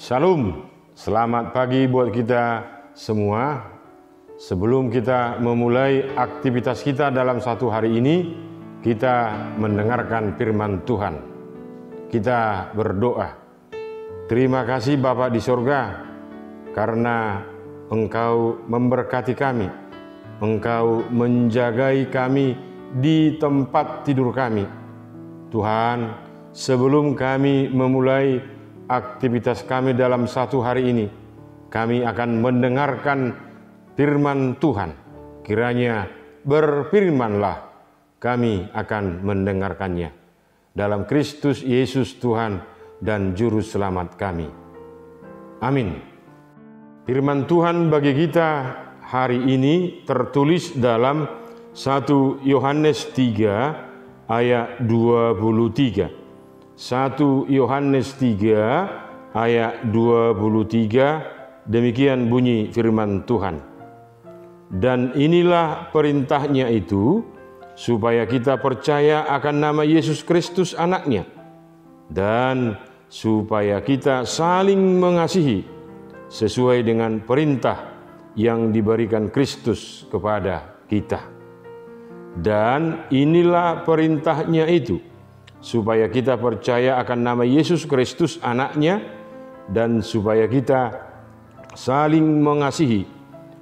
Shalom, selamat pagi buat kita semua. Sebelum kita memulai aktivitas kita dalam satu hari ini, kita mendengarkan firman Tuhan. Kita berdoa. Terima kasih Bapa di sorga, karena Engkau memberkati kami. Engkau menjagai kami di tempat tidur kami. Tuhan, sebelum kami memulai aktivitas kami dalam satu hari ini, kami akan mendengarkan firman Tuhan. Kiranya berfirmanlah, kami akan mendengarkannya. Dalam Kristus Yesus Tuhan dan Juru Selamat kami. Amin. Firman Tuhan bagi kita hari ini tertulis dalam 1 Yohanes 3 ayat 23. 1 Yohanes 3 ayat 23, demikian bunyi firman Tuhan. Dan inilah perintahnya itu, supaya kita percaya akan nama Yesus Kristus anaknya, dan supaya kita saling mengasihi sesuai dengan perintah yang diberikan Kristus kepada kita. Dan inilah perintahnya itu, supaya kita percaya akan nama Yesus Kristus anaknya, dan supaya kita saling mengasihi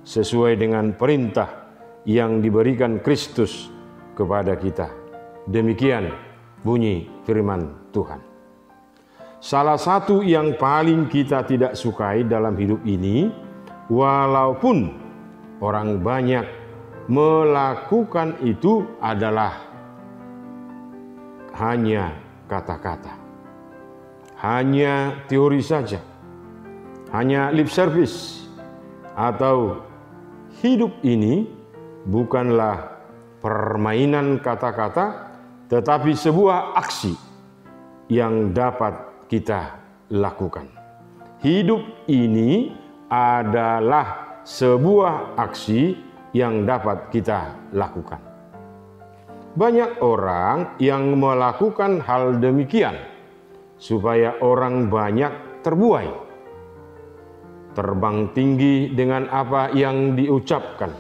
sesuai dengan perintah yang diberikan Kristus kepada kita. Demikian bunyi firman Tuhan. Salah satu yang paling kita tidak sukai dalam hidup ini, walaupun orang banyak melakukan itu, adalah hanya kata-kata, hanya teori saja, hanya lip service, atau hidup ini bukanlah permainan kata-kata, tetapi sebuah aksi yang dapat kita lakukan. Hidup ini adalah sebuah aksi yang dapat kita lakukan. Banyak orang yang melakukan hal demikian supaya orang banyak terbuai, terbang tinggi dengan apa yang diucapkan,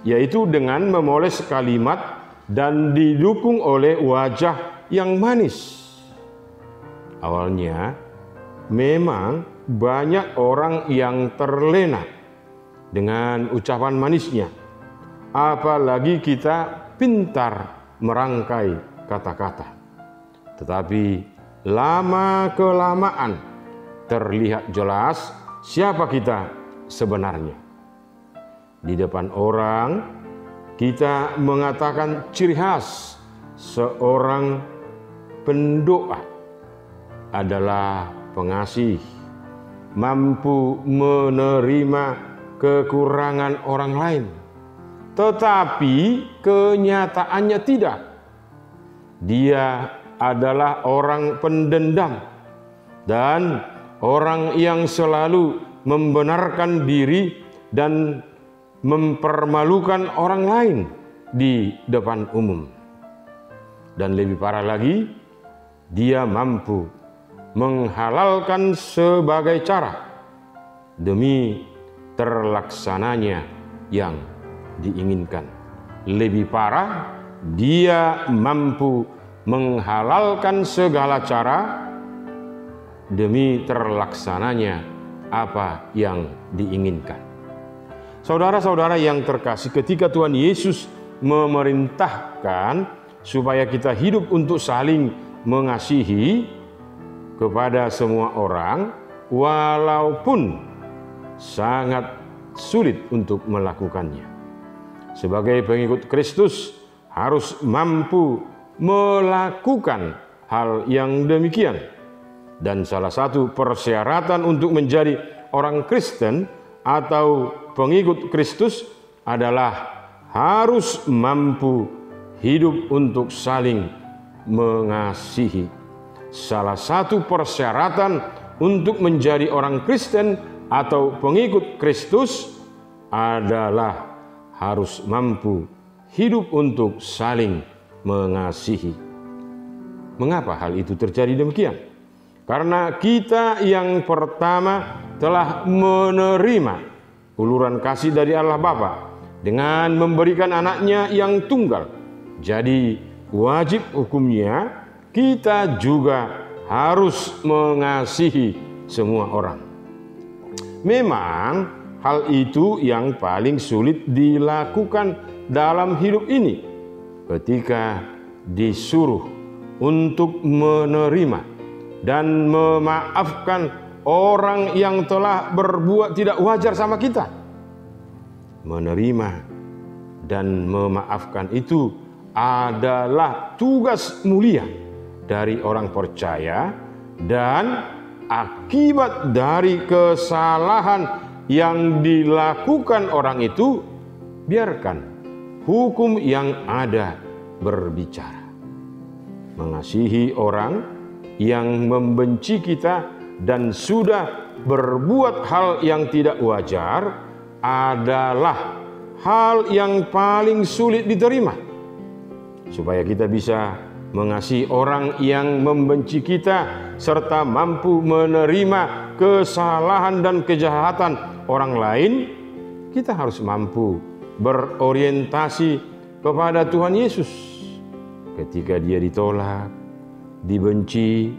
yaitu dengan memoles kalimat dan didukung oleh wajah yang manis. Awalnya memang banyak orang yang terlena dengan ucapan manisnya, apalagi kita pintar merangkai kata-kata. Tetapi lama-kelamaan terlihat jelas siapa kita sebenarnya. Di depan orang, kita mengatakan ciri khas seorang pendoa adalah pengasih, mampu menerima kekurangan orang lain. Tetapi kenyataannya tidak. Dia adalah orang pendendam dan orang yang selalu membenarkan diri dan mempermalukan orang lain di depan umum. Dan lebih parah lagi, dia mampu menghalalkan sebagai cara demi terlaksananya yang diinginkan. Lebih parah, dia mampu menghalalkan segala cara demi terlaksananya apa yang diinginkan. Saudara-saudara yang terkasih, ketika Tuhan Yesus memerintahkan supaya kita hidup untuk saling mengasihi kepada semua orang, walaupun sangat sulit untuk melakukannya. Sebagai pengikut Kristus harus mampu melakukan hal yang demikian. Dan salah satu persyaratan untuk menjadi orang Kristen atau pengikut Kristus adalah harus mampu hidup untuk saling mengasihi. Salah satu persyaratan untuk menjadi orang Kristen atau pengikut Kristus adalah harus mampu hidup untuk saling mengasihi. Mengapa hal itu terjadi demikian? Karena kita yang pertama telah menerima uluran kasih dari Allah Bapa dengan memberikan anaknya yang tunggal. Jadi wajib hukumnya kita juga harus mengasihi semua orang. Memang hal itu yang paling sulit dilakukan dalam hidup ini ketika disuruh untuk menerima dan memaafkan orang yang telah berbuat tidak wajar sama kita. Menerima dan memaafkan itu adalah tugas mulia dari orang percaya, dan akibat dari kesalahan yang dilakukan orang itu, biarkan hukum yang ada berbicara. Mengasihi orang yang membenci kita dan sudah berbuat hal yang tidak wajar adalah hal yang paling sulit diterima. Supaya kita bisa mengasihi orang yang membenci kita serta mampu menerima kesalahan dan kejahatan orang lain, kita harus mampu berorientasi kepada Tuhan Yesus. Ketika dia ditolak, dibenci,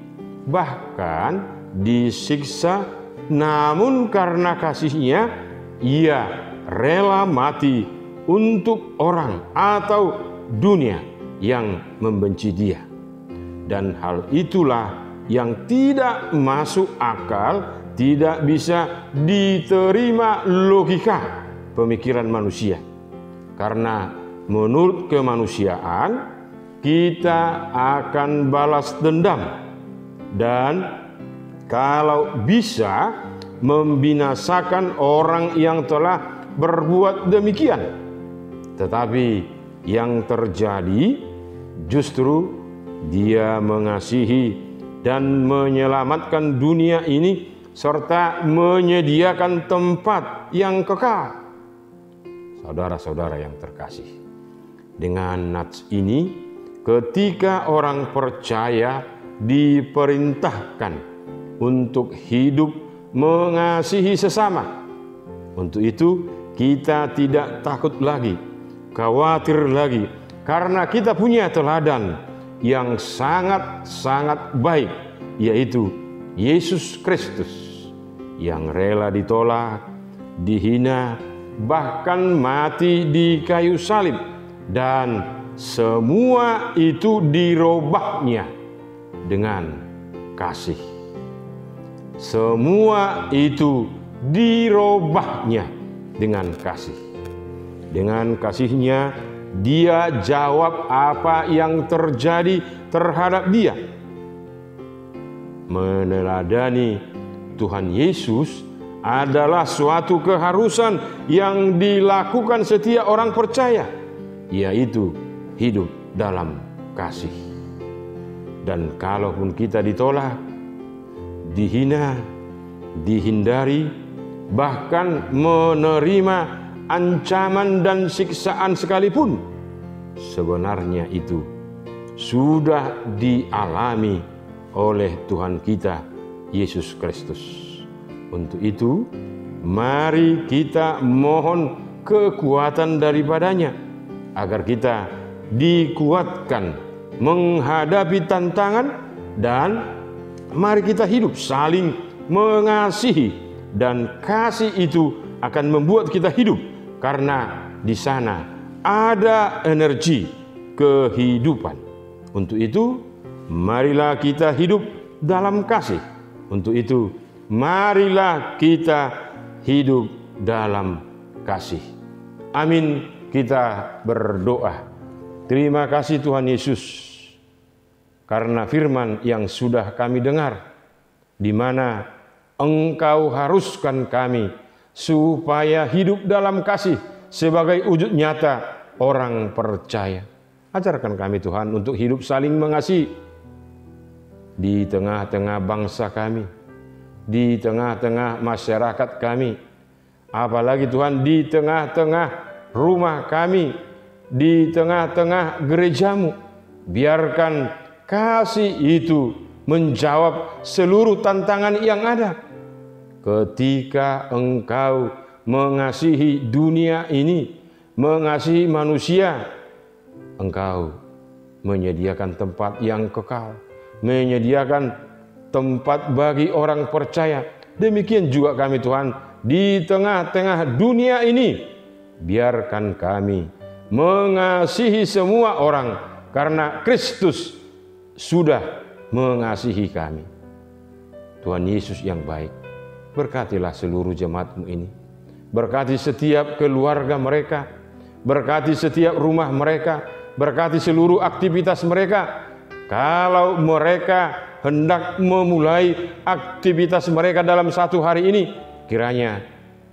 bahkan disiksa, namun karena kasihnya ia rela mati untuk orang atau dunia yang membenci dia. Dan hal itulah yang tidak masuk akal, tidak bisa diterima logika pemikiran manusia. Karena menurut kemanusiaan, kita akan balas dendam dan kalau bisa membinasakan orang yang telah berbuat demikian. Tetapi yang terjadi justru dia mengasihi dan menyelamatkan dunia ini serta menyediakan tempat yang kekal. Saudara-saudara yang terkasih, dengan nats ini ketika orang percaya diperintahkan untuk hidup mengasihi sesama, untuk itu kita tidak takut lagi, khawatir lagi, karena kita punya teladan yang sangat-sangat baik, yaitu Yesus Kristus yang rela ditolak, dihina, bahkan mati di kayu salib, dan semua itu dirobahnya dengan kasih. Semua itu dirobahnya dengan kasih. Dengan kasihnya dia jawab apa yang terjadi terhadap dia. Meneladani Tuhan Yesus adalah suatu keharusan yang dilakukan setiap orang percaya, yaitu hidup dalam kasih. Dan kalaupun kita ditolak, dihina, dihindari, bahkan menerima ancaman dan siksaan sekalipun, sebenarnya itu sudah dialami oleh Tuhan kita Yesus Kristus. Untuk itu, mari kita mohon kekuatan daripadanya agar kita dikuatkan menghadapi tantangan, dan mari kita hidup saling mengasihi, dan kasih itu akan membuat kita hidup karena di sana ada energi kehidupan. Untuk itu, marilah kita hidup dalam kasih. Untuk itu, marilah kita hidup dalam kasih. Amin. Kita berdoa. Terima kasih Tuhan Yesus, karena firman yang sudah kami dengar, di mana Engkau haruskan kami supaya hidup dalam kasih sebagai wujud nyata orang percaya. Ajarkan kami Tuhan untuk hidup saling mengasihi di tengah-tengah bangsa kami, di tengah-tengah masyarakat kami, apalagi Tuhan di tengah-tengah rumah kami, di tengah-tengah gerejamu. Biarkan kasih itu menjawab seluruh tantangan yang ada. Ketika engkau mengasihi dunia ini, mengasihi manusia, engkau menyediakan tempat yang kekal, menyediakan tempat bagi orang percaya. Demikian juga kami Tuhan, di tengah-tengah dunia ini, biarkan kami mengasihi semua orang karena Kristus sudah mengasihi kami. Tuhan Yesus yang baik, berkatilah seluruh jemaat-Mu ini. Berkati setiap keluarga mereka, berkati setiap rumah mereka, berkati seluruh aktivitas mereka. Kalau mereka hendak memulai aktivitas mereka dalam satu hari ini, kiranya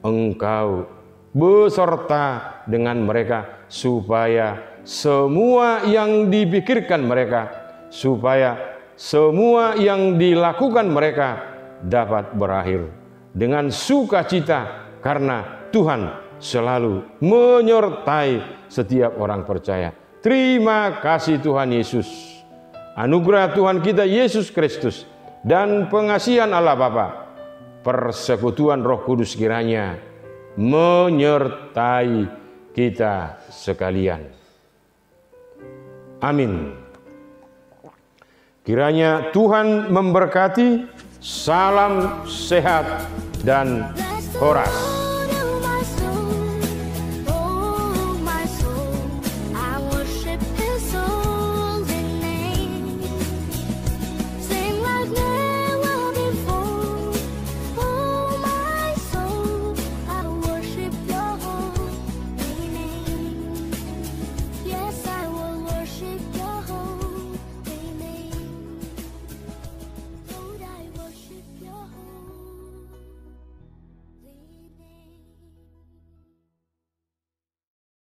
Engkau beserta dengan mereka, supaya semua yang dipikirkan mereka, supaya semua yang dilakukan mereka dapat berakhir dengan sukacita, karena Tuhan selalu menyertai setiap orang percaya. Terima kasih Tuhan Yesus. Anugerah Tuhan kita Yesus Kristus dan pengasihan Allah Bapa, persekutuan Roh Kudus kiranya menyertai kita sekalian. Amin. Kiranya Tuhan memberkati. Salam sehat dan horas.